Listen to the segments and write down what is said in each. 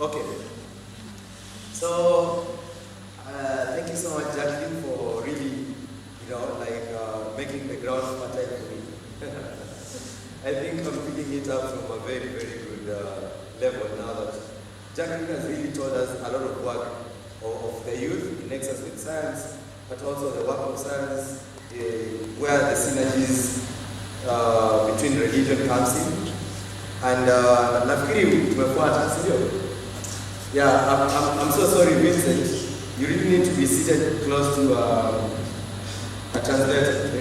Okay. So, thank you so much, Jacqueline, for really, making the ground fertile for me. I think I'm picking it up from a very, very good level now that Jacqueline has really told us a lot of work of the youth in Nexus with Science, but also the work of science, where the synergies between religion comes in. And nafikiri tumefuata, sio? Yeah, I'm so sorry, Vincent. You really need to be seated close to a translator.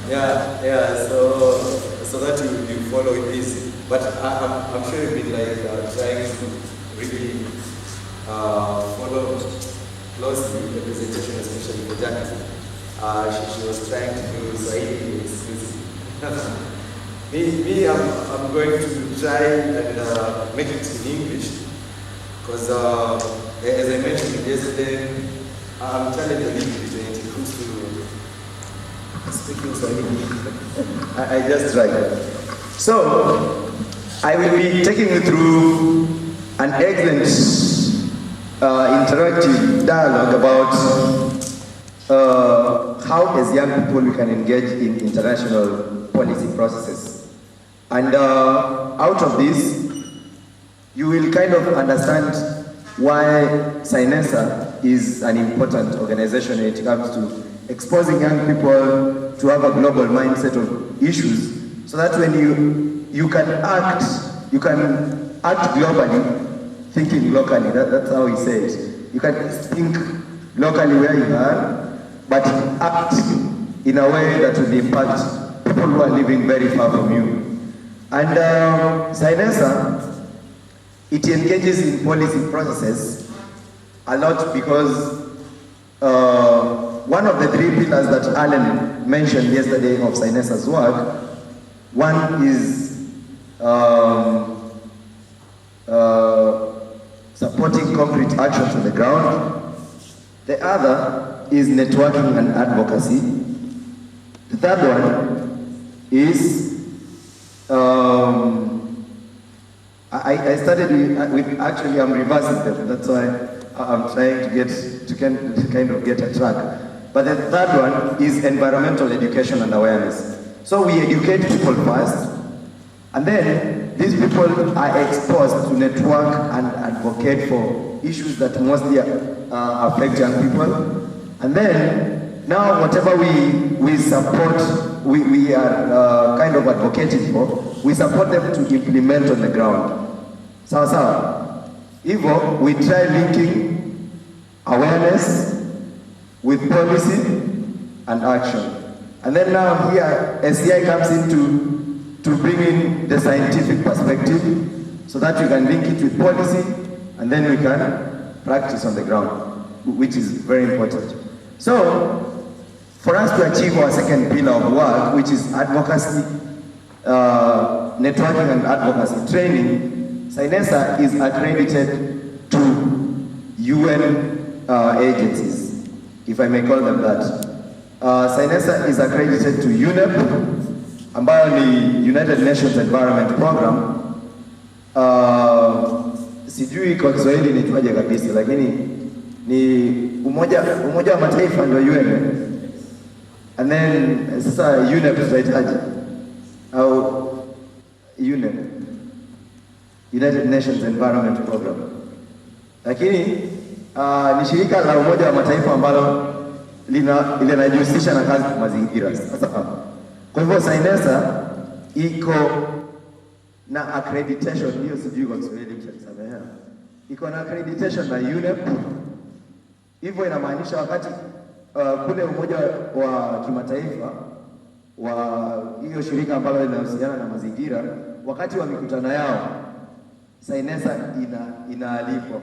yeah. So that you follow it easy. But I'm sure you've been trying to really follow closely the presentation, especially for Jackie. She was trying to do Swahili exclusive. Me, I'm going to try and make it in English, because as I mentioned yesterday, I'm challenged a little bit when it comes to speaking Swahili. I just tried. So, I will be taking you through an excellent interactive dialogue about how as young people we can engage in international policy processes. And out of this, you will kind of understand why CYNESA is an important organization when it comes to exposing young people to have a global mindset of issues, so that when you can act globally, thinking locally. That's how he says. You can think locally where you are, but act in a way that will impact people who are living very far from you. And CYNESA, it engages in policy processes a lot because one of the three pillars that Alan mentioned yesterday of CYNESA's work, one is supporting concrete actions on the ground. The other is networking and advocacy. The third one is I started with actually I'm reversing them. That's why I'm trying to kind of get a track. But the third one is environmental education and awareness. So we educate people first, and then these people are exposed to network and advocate for issues that mostly affect young people. And then now whatever we support, we are kind of advocating for, we support them to implement on the ground. Sawa. Hivyo, we try linking awareness with policy and action. And then now here, SCI comes in to bring in the scientific perspective, so that we can link it with policy, and then we can practice on the ground, which is very important. So, for us to achieve our second pillar of work, which is advocacy, networking and advocacy training, CYNESA is accredited to UN agencies, if I may call them that. CYNESA is accredited to UNEP, ambayo ni United Nations Environment Program. Sijui kwa Kiswahili nitwaje kabisa, lakini ni umoja wa mataifa ndio UN. And then sasa UNEP tutaitaje? Au UNEP, United Nations Environment Program. Lakini ni shirika la umoja wa mataifa ambalo linajihusisha na kazi za mazingira. Sasa kwa hivyo CYNESA iko na accreditation, hiyo sijui kwa Kiswahili mtasamehea. Iko na accreditation na UNEP. Hivyo inamaanisha wakati kule umoja wa kimataifa wa hiyo shirika ambalo linahusiana na mazingira, wakati wa mikutano yao, CYNESA inaalikwa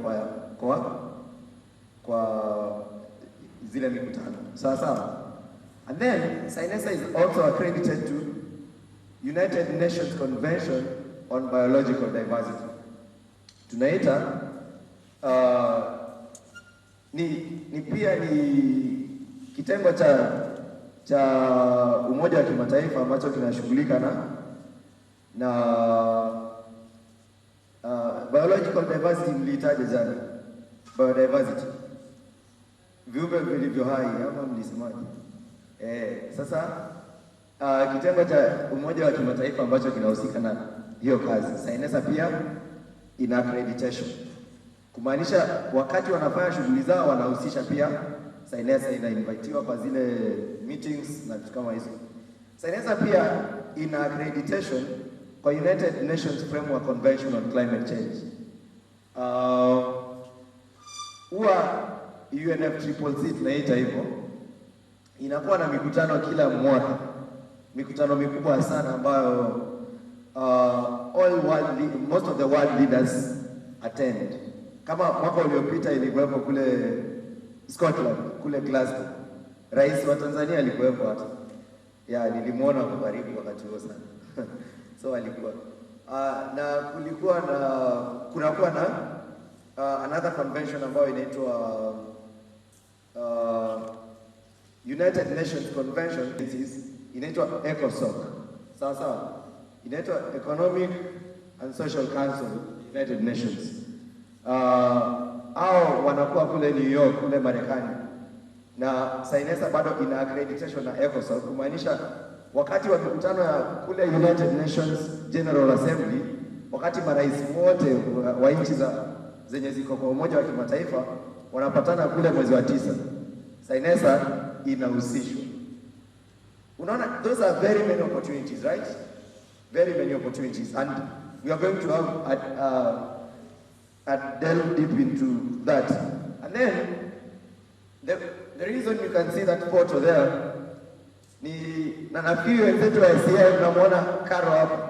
kwa zile mikutano. Sawa. And then CYNESA is also accredited to United Nations Convention on Biological Diversity. Tunaita ni pia ni kitengo cha umoja wa kimataifa ambacho kinashughulika na biological diversity mlihitaji jana. Biodiversity. Viumbe vilivyo hai ama mlisemaje? Sasa kitengo cha Umoja wa Kimataifa ambacho kinahusika na hiyo kazi, CYNESA pia ina accreditation. Kumaanisha wakati wanafanya shughuli zao wanahusisha pia CYNESA, inainvitiwa kwa zile meetings na vitu kama hizo. CYNESA pia ina accreditation kwa United Nations Framework Convention on Climate Change. UNFCCC tunaita hivyo, inakuwa na mikutano kila mwaka, mikutano mikubwa sana ambayo most of the world leaders attend. Kama mwaka uliopita ilikuwepo kule Scotland, kule Glasgow. Rais wa Tanzania alikuwepo hata. Nilimuona kwa karibu wakati huo sana. So alikuwa. Na kunakuwa na another convention ambayo inaitwa United Nations Convention, inaitwa ECOSOC. Sawa. Inaitwa Economic and Social Council United Nations. Hao wanakuwa kule New York, kule Marekani. Na CYNESA bado ina accreditation na ECOSOC, kumaanisha wakati wa mikutano ya kule United Nations General Assembly, wakati marais wote wa nchi zenye ziko kwa Umoja wa Kimataifa wanapatana kule mwezi wa 9, CYNESA inahusishwa. Unaona, those are very many opportunities, right? Very many opportunities, and we are going to have delve deep into that. And then the reason you can see that photo there ni na nafikiri wenzetu wa SCI unamwona Karo hapa.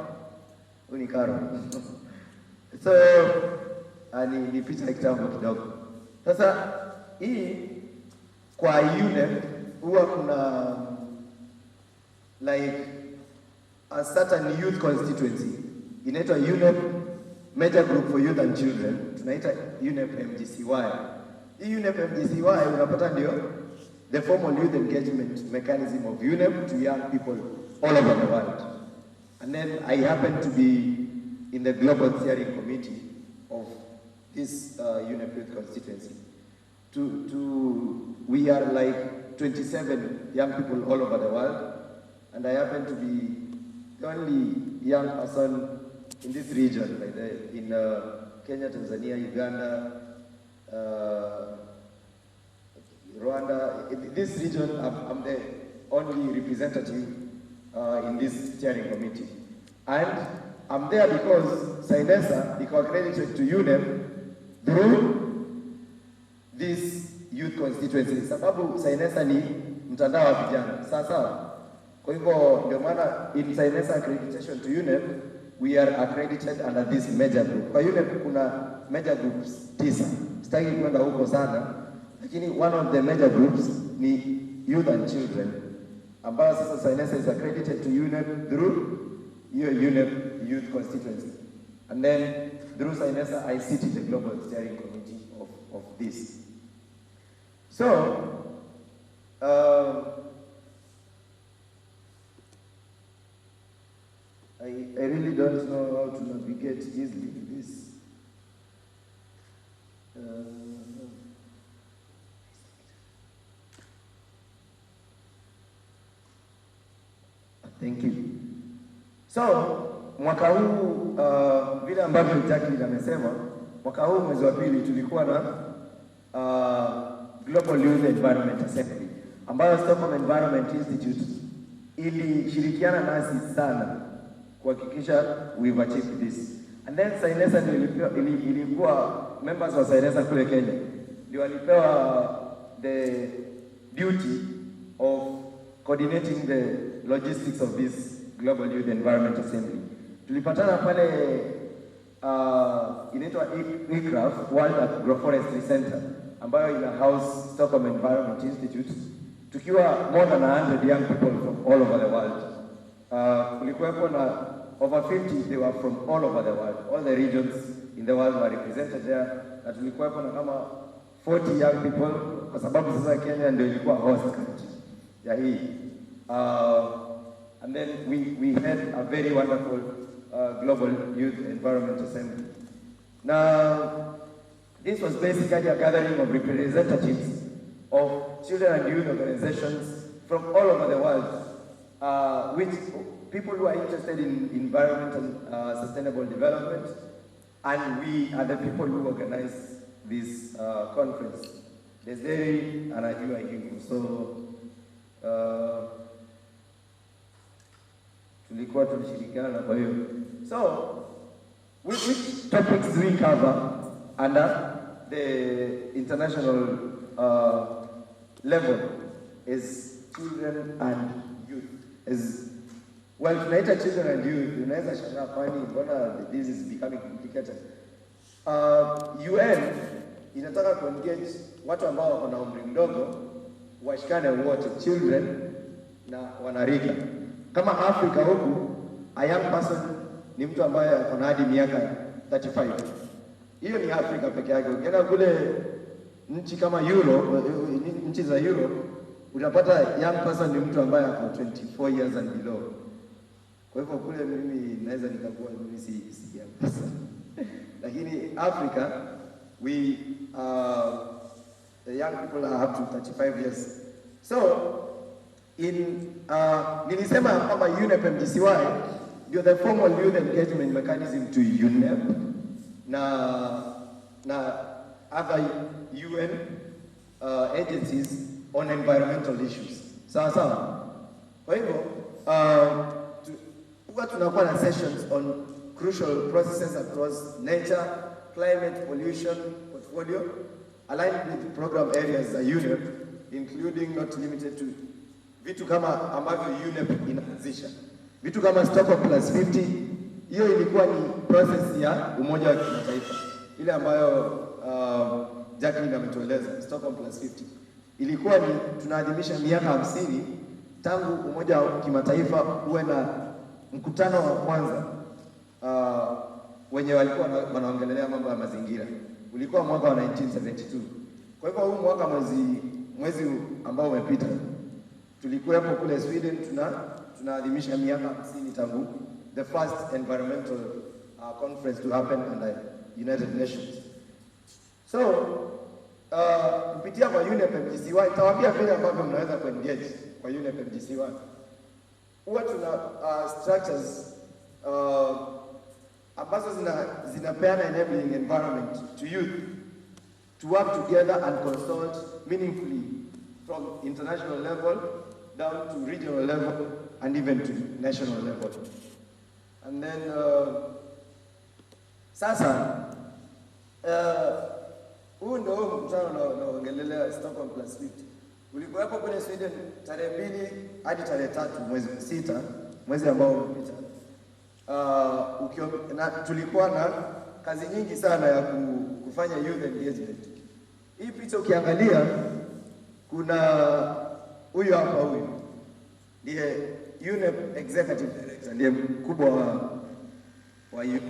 Huyu ni Karo. So ni picha ya kitambo kidogo. Sasa hii kwa UNEP huwa kuna like a certain youth constituency inaitwa UNEP Major Group for Youth and Children, tunaita UNEP MGCY. Hii UNEP MGCY unapata ndio the formal youth engagement mechanism of UNEP to young people all over the world. And then I happen to be in the global steering committee of this UNEP youth constituency. We are like 27 young people all over the world, and I happen to be the only young person in this region, like in Kenya, Tanzania, Uganda, Rwanda. In this region, I'm the only representative in this steering committee. And I'm there because CYNESA is accredited to UNEP through this youth constituency. Sababu CYNESA ni mtandao wa vijana. Sasa, kwa hivyo ndio maana in CYNESA accreditation to UNEP, we are accredited under this major group. Kwa UNEP kuna major groups 9. Sitaki kwenda huko sana, lakini one of the major groups ni youth and children, ambayo sasa CYNESA is accredited to UNEP through UNEP youth constituency. And then through CYNESA, I sit in the global steering committee of this. So, I really don't know how to navigate easily this. Thank you. So, mwaka huu vile ambavyo Jackie amesema, mwaka huu mwezi wa pili tulikuwa na Global Youth Environment Assembly, ambayo Stockholm Environment Institute ilishirikiana nasi sana kuhakikisha we've achieved this. And then CYNESA ilikuwa members wa CYNESA kule Kenya ndio walipewa the duty of coordinating the logistics of this Global Youth Environment Assembly. Tulipatana pale inaitwa ICRAF, World Agroforestry Center, ambayo ina house Stockholm Environment Institute, tukiwa more than 100 young people from all over the world. Kulikuwepo na over 50, they were from all over the world. All the regions in the world were represented there. Na tulikuwepo na kama 40 young people, kwa sababu sasa Kenya ndio ilikuwa host country ya hii. And then we had a very wonderful Global Youth Environment Assembly. Now, this was basically a gathering of representatives of children and youth organizations from all over the world, which people who are interested in environment and sustainable development, and we are the people who organize this conference. Deseri anajua hivyo, so tulikuwa tunashirikiana kwa hiyo. So which topics do we cover under the international level is children and youth? Is well, tunaita children and youth, unaweza shangaa kwani mbona this is becoming complicated. UN inataka kuengage watu ambao wako na umri mdogo washikane wote, children na wanarika. Kama Afrika huku, a young person ni mtu ambaye ako na hadi miaka 35. Hiyo ni Afrika peke yake. Ukienda kule nchi kama Europe, nchi za Europe, utapata young person ni mtu ambaye ako 24 years and below. Kwa hivyo kule mimi naweza nikakuwa mimi si young person. Lakini Africa, we the young people are up to 35 years. So in nilisema kwamba UNEP MDCY ndio the formal youth engagement mechanism to UNEP na other UN agencies on environmental issues. Sawa. Kwa hivyo tunakuwa na sessions on crucial processes across nature, climate, pollution, portfolio, aligned with program areas za UNEP, including not limited to vitu kama ambavyo UNEP inaanzisha. Vitu kama Stockholm Plus 50, hiyo ilikuwa ni process ya Umoja wa Kimataifa. Ile ambayo Jacqueline ametueleza, Stockholm Plus 50. Ilikuwa ni tunaadhimisha miaka 50 tangu Umoja wa Kimataifa uwe na mkutano wa kwanza wenye walikuwa wanaongelea mambo ya mazingira. Ulikuwa mwaka wa 1972. Kwa hivyo huu mwaka mwezi ambao umepita tulikuwa hapo kule Sweden tunaadhimisha miaka 50 tangu the first environmental conference to happen under United Nations. So kupitia kwa UNEP MDCY tawaambia vile ambavyo mnaweza kuengage kwa UNEP MDCY. Huwa tuna structures ambazo zinapeana enabling environment to youth to work together and consult meaningfully from international level down to regional level and even to national level. And then sasa huu ndio mkutano unaongelelea Stockholm Plus 50. Ulikuwa hapo kwenye Sweden tarehe 2 hadi tarehe 3 mwezi 6, mwezi ambao umepita. Tulikuwa na kazi nyingi sana ya kufanya youth engagement. Hii picha ukiangalia kuna huyu hapa, huyu ndiye UNEP executive director, ndiye mkubwa wa UNEP.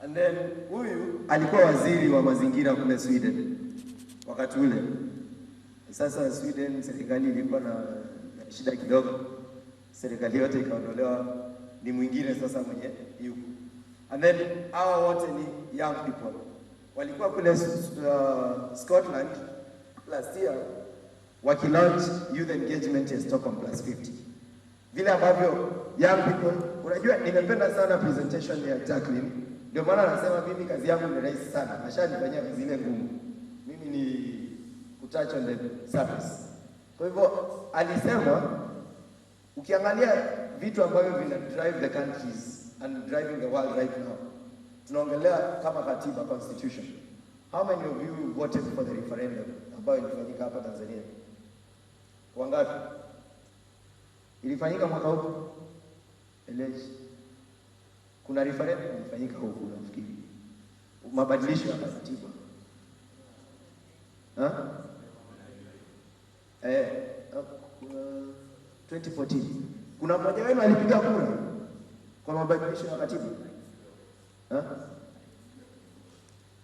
And then huyu alikuwa waziri wa mazingira kule Sweden wakati ule. Sasa Sweden serikali ilikuwa na shida kidogo, serikali yote ikaondolewa, ni mwingine sasa mwenye yuko. And then hawa wote ni young people. Walikuwa kule Scotland last year wakilaunch youth engagement ya Stockholm Plus 50. Vile ambavyo young people, unajua nimependa sana presentation ya Jacqueline. Ndio maana anasema mimi kazi yangu ni rahisi sana. Ashanifanyia kazi ile ngumu. Mimi ni touch on the surface. Kwa hivyo alisema ukiangalia vitu ambavyo vina drive the countries and driving the world right now, tunaongelea kama katiba, constitution. How many of you voted for the referendum ambayo ilifanyika hapa Tanzania? Wangapi? Ilifanyika mwaka huu? Kuna referendum ilifanyika huko nafikiri. Mabadilisho ya katiba. 2014. Kuna mmoja wenu alipiga kura kwa mabadilisho ya katiba?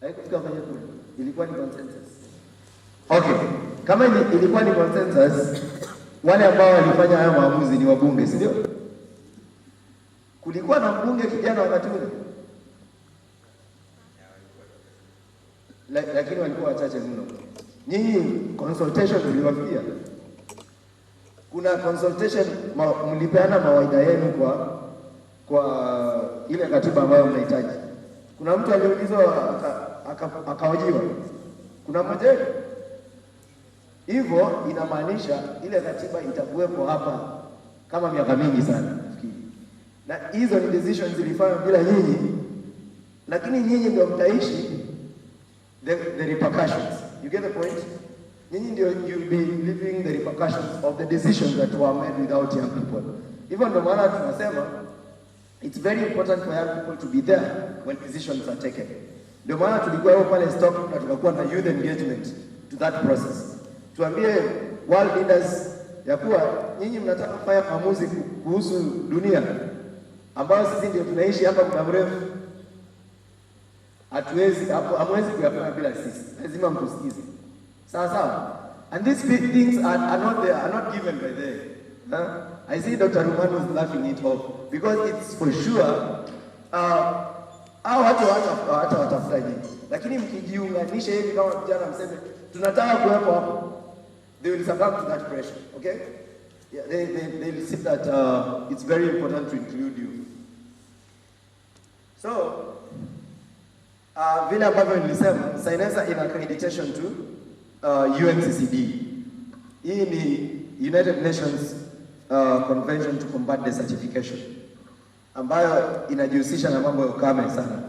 Haikufika kwenye kura. Ilikuwa ni consensus. Okay. Kama ilikuwa ni consensus, wale ambao walifanya haya maamuzi ni wabunge, si ndio? Kulikuwa na mbunge kijana wakati ule? lakini walikuwa wachache mno. Nyinyi consultation ziliwafikia? Kuna consultation mlipeana mawaida yenu kwa ile katiba ambayo mnahitaji? Kuna mtu aliulizwa akahojiwa? Kuna mmoja? Hivyo inamaanisha ile katiba itakuwepo hapa kama miaka mingi sana nafikiri. Na hizo ni decisions zilifanywa bila nyinyi, lakini nyinyi ndio mtaishi the repercussions. You get the point? Nyinyi ndio you'll be living the repercussions of the decisions that were made without young people. Hivyo ndio maana tunasema it's very important for young people to be there when decisions are taken. Ndio maana tulikuwa hapo pale stock na tukakuwa na youth engagement to that process. Tuambie world leaders ya kuwa nyinyi mnataka kufanya maamuzi kuhusu dunia ambayo sisi ndio tunaishi hapa muda mrefu. Hamwezi kuyafanya bila sisi. Lazima mtusikize. Sawa sawa. And these big things are not given by them. I see Dr. Ruman was laughing it off because it's for sure hata watafuta nyinyi. Lakini mkijiunganisha hivi kama vijana mseme tunataka kuwepo hapo, they will succumb to that pressure. Okay? Yeah, they will see that it's very important to include you. So vile ambavyo nilisema, CYNESA ina accreditation to UNCCD. Hii ni United Nations Convention to Combat Desertification, ambayo inajihusisha na mambo ya ukame sana.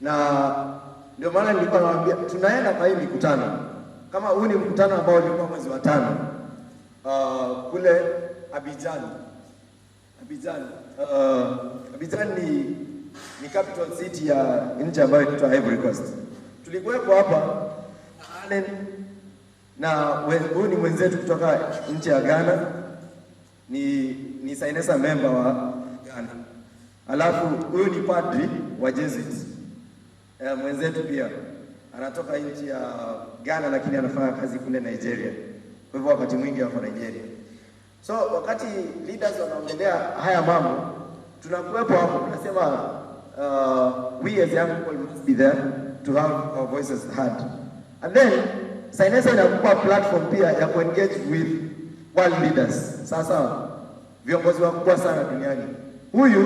Na ndio maana nilikuwa nawaambia tunaenda kwa hii mikutano. Kama huu ni mkutano ambao ulikuwa mwezi wa 5 kule Abidjan. Abidjan ni capital city ya nchi ambayo inaitwa Ivory Coast. Tulikuwepo hapa na huyu ni mwenzetu kutoka nchi ya Ghana, ni CYNESA member wa Ghana. Alafu huyu ni padri wa Jesuit. Mwenzetu pia anatoka nchi ya Ghana lakini anafanya kazi kule Nigeria. Kwa hivyo wakati mwingi wako Nigeria. So wakati leaders wanaongelea haya mambo, tunakuwepo hapo tunasema we as young people must be there to have our voices heard. And then CYNESA inakupa platform pia ya kuengage with world leaders. Sasa viongozi wakubwa sana duniani. Huyu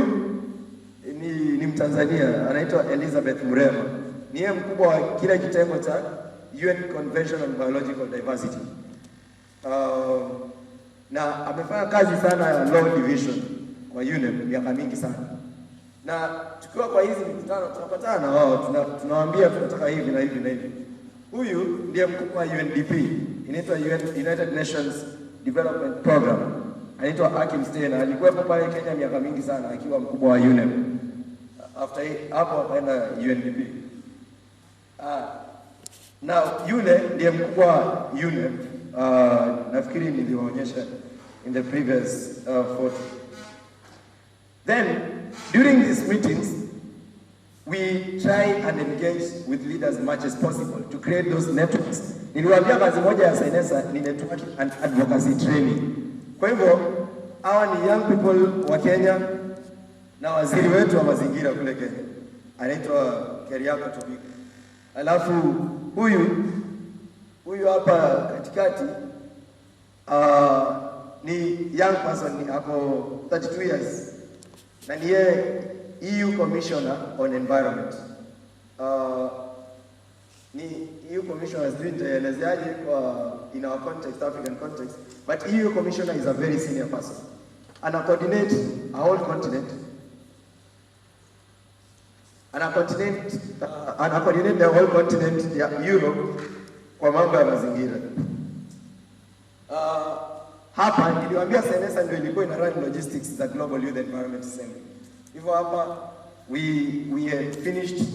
ni Mtanzania, anaitwa Elizabeth Murema. Ni yeye mkubwa wa kile kitengo cha UN Convention on Biological Diversity. Na amefanya kazi sana ya law division kwa UNEP miaka mingi sana. Na tukiwa kwa hizi mikutano tunapatana na wao, tunawaambia tunataka hivi na hivi na hivi. Huyu ndiye mkuu wa UNDP, inaitwa United Nations Development Program. Anaitwa Akim Stena, alikuwa pale Kenya miaka mingi sana akiwa mkubwa wa UNEP. After hapo akaenda UNDP. Now yule ndiye mkubwa wa UNEP. Nafikiri niliwaonyesha in the previous photo. Then during these meetings we try and engage with leaders as much as possible to create those networks. Niliwaambia kazi moja ya CYNESA ni network and advocacy training. Kwa hivyo hawa ni young people wa Kenya na waziri wetu wa mazingira kule Kenya anaitwa Keriako Tobiko. Alafu huyu hapa katikati ni young person, ni ako 32 years na ni EU Commissioner on Environment. Ni EU Commissioner, sijui nitaelezeaje kwa in our context, African context, but EU Commissioner is a very senior person. Ana coordinate a whole continent. Ana coordinate the whole continent ya Europe kwa mambo ya mazingira. Hapa niliwaambia CYNESA ndio ilikuwa ina run logistics za Global Youth Environment Assembly. Hivyo hapa we had finished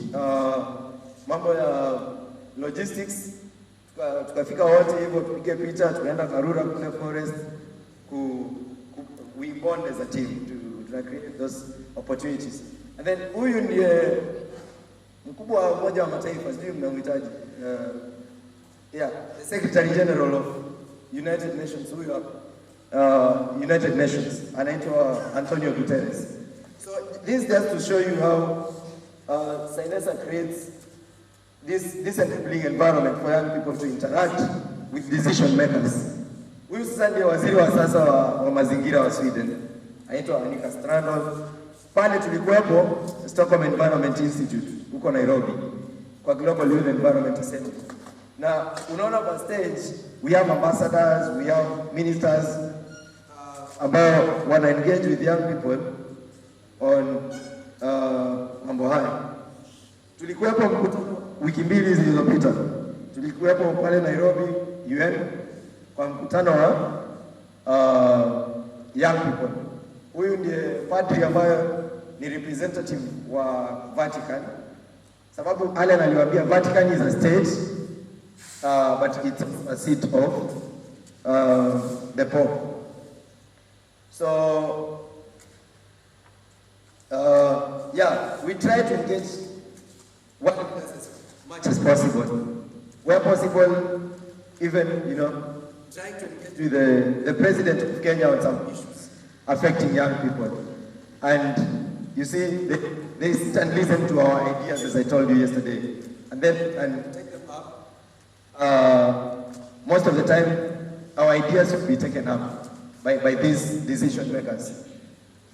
mambo ya logistics, tukafika wote hivyo tupige picha, tukaenda Karura kule forest we bond as a team to create those opportunities. And then huyu ndiye mkubwa wa Umoja wa Mataifa, sijui mnamhitaji, the Secretary General of United Nations, huyu hapa United Nations, anaitwa Antonio Guterres. So this is just to show you how CYNESA creates this enabling environment for young people to interact with decision makers. Huyu sasa ndiye waziri wa sasa wa mazingira wa Sweden, anaitwa Annika Strandhäll. Pale tulikuwepo Stockholm Environment Institute huko Nairobi kwa Global Youth Environment Assembly. Na unaona kwa stage we have ambassadors, we have ministers ambao wana engage with young people on mambo haya. Tulikuwepo mkutano wiki mbili zilizopita. Tulikuwepo pale Nairobi UN kwa mkutano wa young people. Huyu ndiye padri ambaye ni representative wa Vatican. Sababu Allen aliwaambia Vatican is a state but it's a seat of the Pope. So yeah, we try to engage as much as possible. Where possible, even, trying to engage with the president of Kenya on some issues affecting young people. And you see, they sit and listen to our ideas, as I told you yesterday, and take them up. Most of the time, our ideas should be taken up by these decision makers.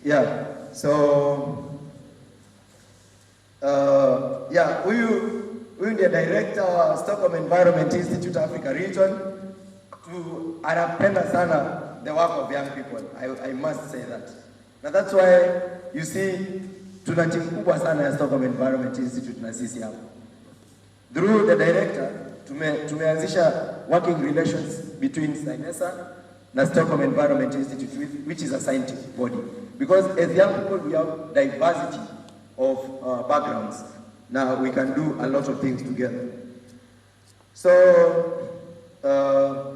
Yeah, so, huyu ndiye director wa Stockholm Environment Institute Africa Region. Anapenda sana the work of young people. I must say that. Now that's why you see tuna timu kubwa sana ya Stockholm Environment Institute na sisi hapa. Through the director tumeanzisha working relations between CYNESA na Stockholm Environment Institute, which is a scientific body. Because as young people we have diversity of backgrounds. Now we can do a lot of things together. So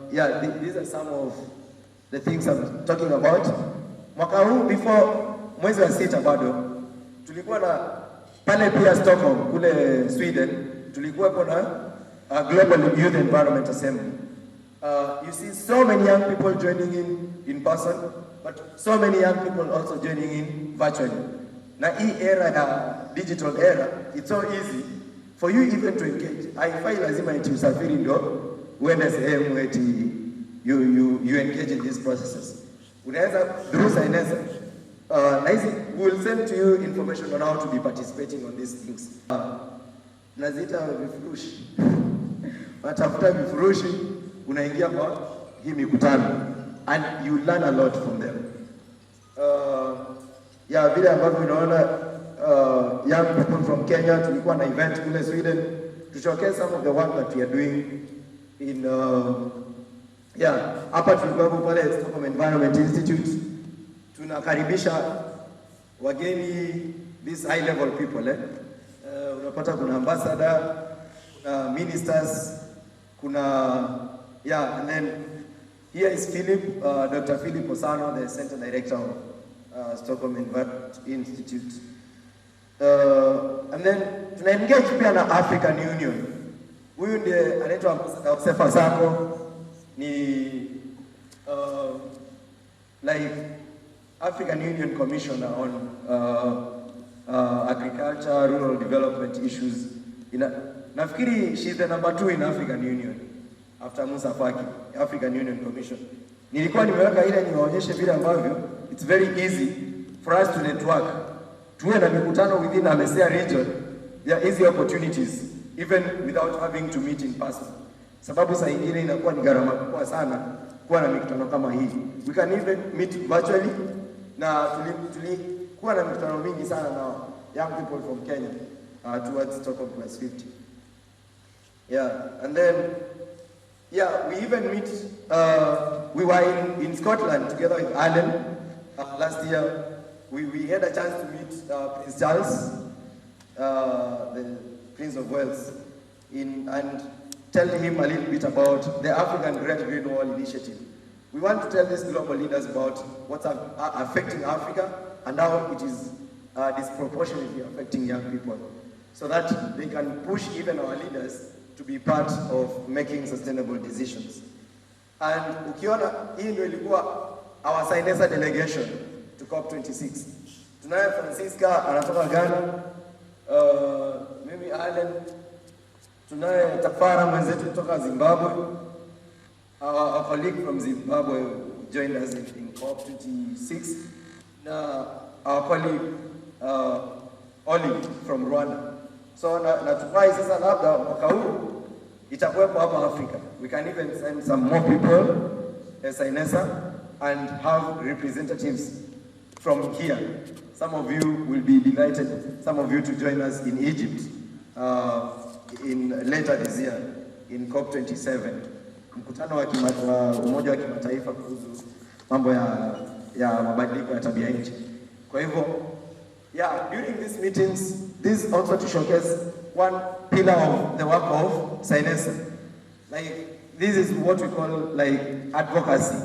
these are some of the things I'm talking about. Mwaka huu before mwezi wa 6 bado tulikuwa na pale pia Stockholm kule Sweden tulikuwa na Global Youth Environment Assembly. You see so many young people joining in person, but so many young people also joining in virtually. Na hii era ya digital era, it's so easy for you even to engage. Haifai lazima eti usafiri ndo uende sehemu eti you engage in these processes. Unaweza through CYNESA, we will send to you information on how to be participating on these things. Nazita vifurushi. Watafuta vifurushi, unaingia kwa hii mikutano and you learn a lot from them. Vile ambavyo unaona young people from Kenya, tulikuwa na event kule Sweden to showcase some of the work that we are doing in hapa tulikuwa pale Stockholm Environment Institute. Tunakaribisha wageni, these high level people unapata kuna ambassador, kuna ministers, and then here is Philip, Dr. Philip Osano, the center director of Stockholm Environment Institute. And then tuna engage pia na African Union. Huyu ndiye anaitwa ambassador Sefa Sako, ni like African Union Commissioner on agriculture, rural development issues. Nafikiri she's the number 2 in African Union after Musa Faki, African Union Commission. Nilikuwa nimeweka ile niwaonyeshe vile ambavyo it's very easy for us to network. Tuwe na mikutano within a Mesea region. There are easy opportunities even without having to meet in person. Sababu saa ingine inakuwa ni gharama kubwa sana kuwa na mikutano kama hii. We can even meet virtually, na tulikuwa na mikutano mingi sana na young people from Kenya towards Stockholm +50. And then we even meet, we were in Scotland together with Allen last year. We had a chance to meet Prince Charles, the Prince of Wales, and tell him a little bit about the African Great Green Wall Initiative. We want to tell these global leaders about what's affecting Africa and how it is disproportionately affecting young people, so that they can push even our leaders to be part of making sustainable decisions. And ukiona, hii ndio ilikuwa our CYNESA delegation to COP26. Tunaye Francisca anatoka Ghana, mimi Allen, Tunaye Tafara mwenzetu kutoka Zimbabwe. Our colleague from Zimbabwe joined us in COP26. Our colleague Oli from Rwanda. So natumai sasa labda mwaka huu itakuwepo hapa Africa. We can even send some more people as CYNESA and have representatives from here. Some of you will be delighted, some of you to join us in Egypt in later this year in COP27. Mkutano wa Umoja wa Kimataifa kuhusu mambo ya mabadiliko ya tabia nchi. Kwa hivyo, yeah, during these meetings, this also to showcase one pillar of the work of CYNESA. Like, this is what we call like advocacy.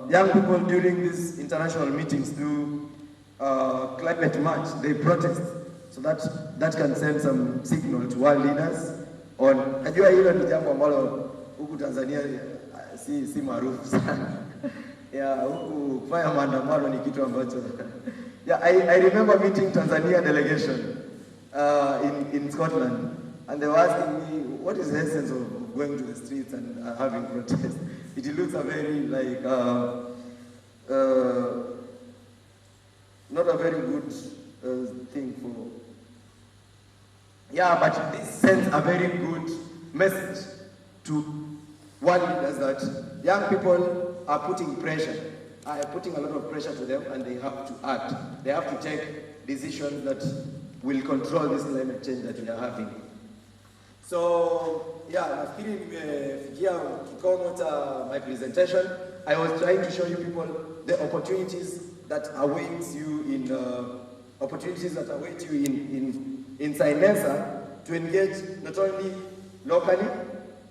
Young people during these international meetings do climate march, they protest, so that can send some signal to world leaders on. Najua hilo ni jambo ambalo huku Tanzania si maarufu sana. Yeah, huku kufanya maandamano ni kitu ambacho. Yeah, I remember meeting Tanzania delegation in Scotland, and they were asking me, what is the essence of going to the streets and having protests? It looks a very like not a very good thing for. Yeah, but this sends a very good message to world leaders that young people are putting a lot of pressure to them, and they have to act. They have to take decisions that will control this climate change that we are having. So, yeah, nafikiri nimefikia kikomo cha my presentation. I was trying to show you people the opportunities that await you in CYNESA to engage not only locally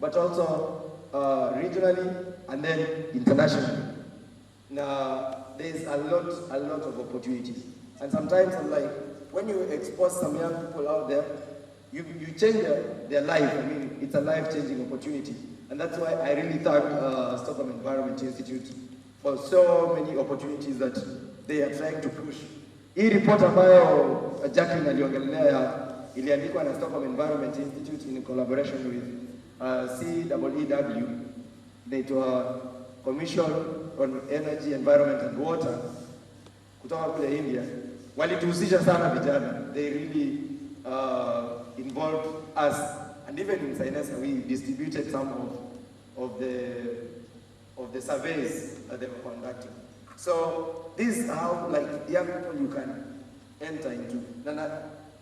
but also regionally and then internationally. Now, there's a lot of opportunities, and sometimes I'm like, when you expose some young people out there, you change their life. I mean, it's a life-changing opportunity, and that's why I really thank Stockholm Environment Institute for so many opportunities that they are trying to push. Hii report ambayo Jacqueline aliongelea iliandikwa na Stockholm Environment Institute in collaboration with CEEW, inaitwa Commission on Energy, Environment and Water, kutoka kule India. Walituhusisha sana vijana. They really involved us, and even in CYNESA we distributed some of the surveys that they were conducting. So this is how like young people you can enter into. Na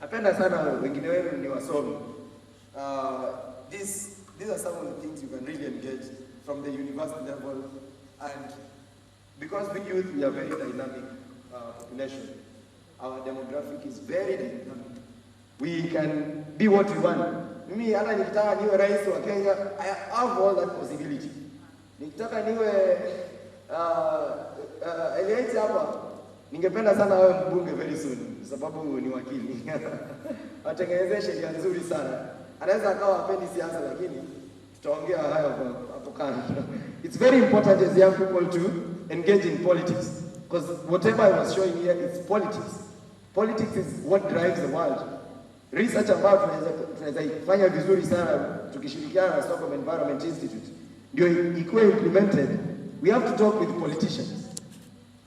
napenda sana wengine wenu ni wasomi. These are some of the things you can really engage from the university level, and because we youth, we are very dynamic population. Our demographic is very dynamic. We can be what we want. Mimi hata nikitaka niwe rais wa Kenya, I have all that possibility. Nikitaka niwe Eliaiti hapa, ningependa sana awe mbunge very soon, sababu ni wakili. Atengeneze sheria nzuri sana. Anaweza akawa hapendi siasa, lakini tutaongea hayo hapo kando. It's very important as young people to engage in politics, because whatever I was showing here is politics. Politics is what drives the world. Research ambayo tunaweza ifanya vizuri sana tukishirikiana na Stockholm Environment Institute ndio ikuwe implemented. We have to talk with politicians,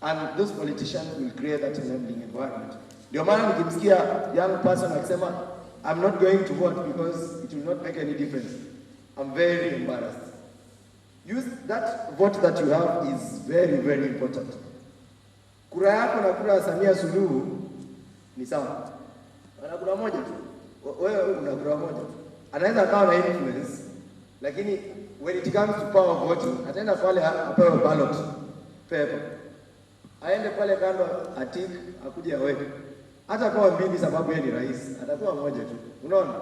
and those politicians will create that enabling environment. Ndio maana nikimsikia young person akisema I'm not going to vote because it will not make any difference, I'm very embarrassed. Use that vote that you have is very, very important. Kura yako na kura ya Samia Suluhu ni sawa. Ana kura moja tu. Wewe una kura moja. Anaweza akawa na influence, lakini when it comes to power voting, ataenda pale apewe ballot paper. Aende pale kando atik akuje aweke. Hata kwa mbili sababu yeye ni rais, atakuwa moja tu. Unaona?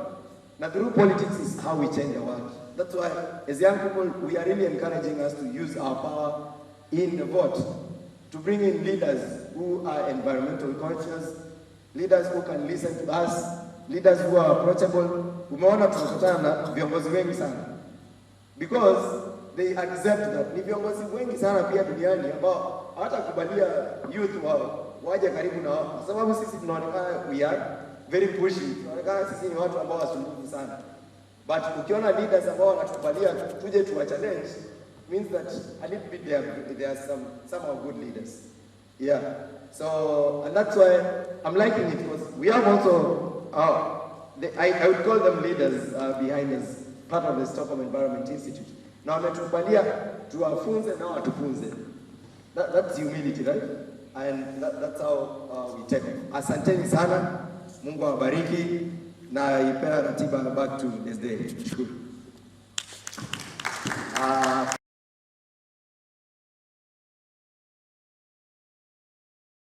Na through politics is how we change the world. That's why as young people we are really encouraging us to use our power in the vote to bring in leaders who are environmental conscious, leaders who can listen to us, leaders who are approachable. Umeona tunakutana na viongozi wengi sana because they accept that. Ni viongozi wengi sana pia duniani ambao hawatakubalia youth wao waje karibu na wao, kwa sababu sisi tunaonekana we are very pushy. Tunaonekana sisi ni watu ambao wasumbufu sana. But ukiona leaders ambao wanatukubalia tuje tuwa challenge, means that a little bit there are some good leaders. Yeah. So, and that's why I'm liking it, because we have also, I would call them leaders behind us, part of the Stockholm Environment Institute. Now, wametukubalia tuwafunze na watufunze. That's humility, right? And that's how we take it. Asanteni sana, Mungu awabariki, na ipea ratiba back to this day.